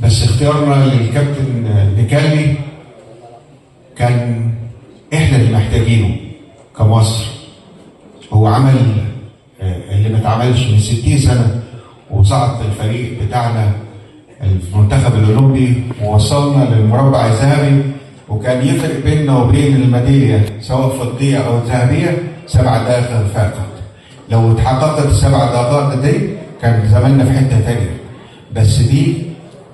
بس اختيارنا للكابتن نكالي كان احنا اللي محتاجينه كمصر. هو عمل اللي ما اتعملش من 60 سنه، وصعد الفريق بتاعنا المنتخب الاولمبي ووصلنا للمربع الذهبي، وكان يفرق بيننا وبين الميداليه سواء فضيه او ذهبيه 7 دقائق فقط. لو اتحققت ال7 دقائق دي كان زماننا في حته ثانيه، بس دي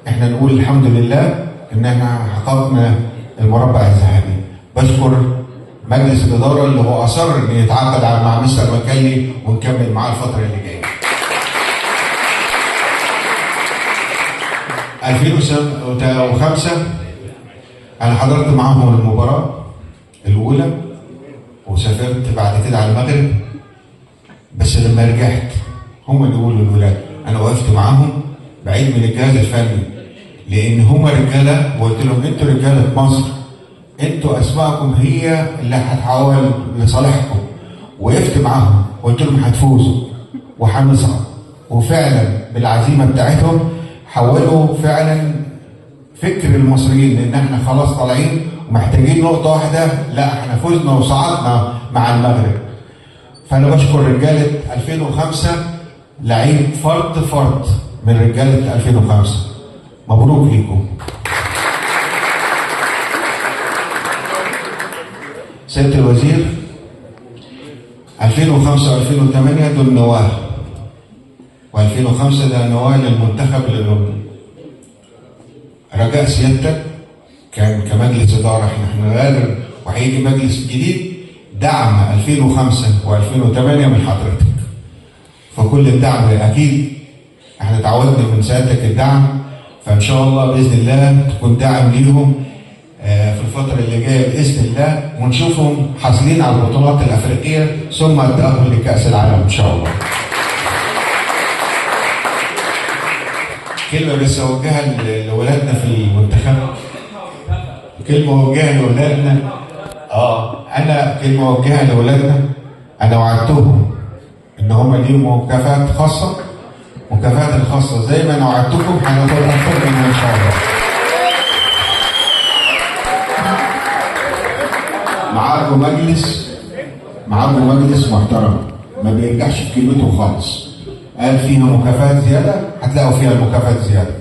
احنا نقول الحمد لله ان احنا حققنا المربع الذهبي. بشكر مجلس الاداره اللي هو اصر ان يتعاقد مع مستر مكالي ونكمل معاه الفتره اللي جايه. 2005 انا حضرت معاهم المباراه الاولى وسافرت بعد كده على المغرب، بس لما رجعت هم اللي يقولوا للولاد، انا وقفت معاهم بعيد من الجهاز الفني لان هم رجاله، وقلت لهم انتوا رجاله مصر، انتوا اسماءكم هي اللي هتحول لصالحكم. وقفت معاهم وقلت لهم هتفوزوا وهنصعد، وفعلا بالعزيمه بتاعتهم حولوا فعلا فكر المصريين ان احنا خلاص طالعين ومحتاجين نقطه واحده، لا احنا فزنا وصعدنا مع المغرب. فانا بشكر رجاله 2005 لعيب فرد من رجاله 2005. مبروك ليكم. سياده الوزير، 2005 و2008 دول نواه، و2005 ده نواه للمنتخب الاولمبي. رجاء سيادتك كان كمجلس اداره احنا هنغادر وهيجي مجلس جديد، دعم 2005 و2008 من حضرتك. فكل الدعم اكيد احنا تعودنا من سيادتك الدعم، فان شاء الله باذن الله تكون داعم ليهم في الفتره اللي جايه باذن الله، ونشوفهم حاصلين على البطولات الافريقيه ثم التاهل لكاس العالم ان شاء الله. كلمه بس اوجهها لاولادنا في المنتخب، كلمه اوجهها لاولادنا. انا كلمه اوجهها لاولادنا، انا وعدتهم ان هم ليهم مكافآت خاصه، مكافآت الخاصه زي ما انا وعدتكم هناخد اكتر منها ان شاء الله. معاكم مجلس محترم ما بيرجعش في كلمته خالص. قال فيها مكافآت زياده هتلاقوا فيها المكافآت زياده.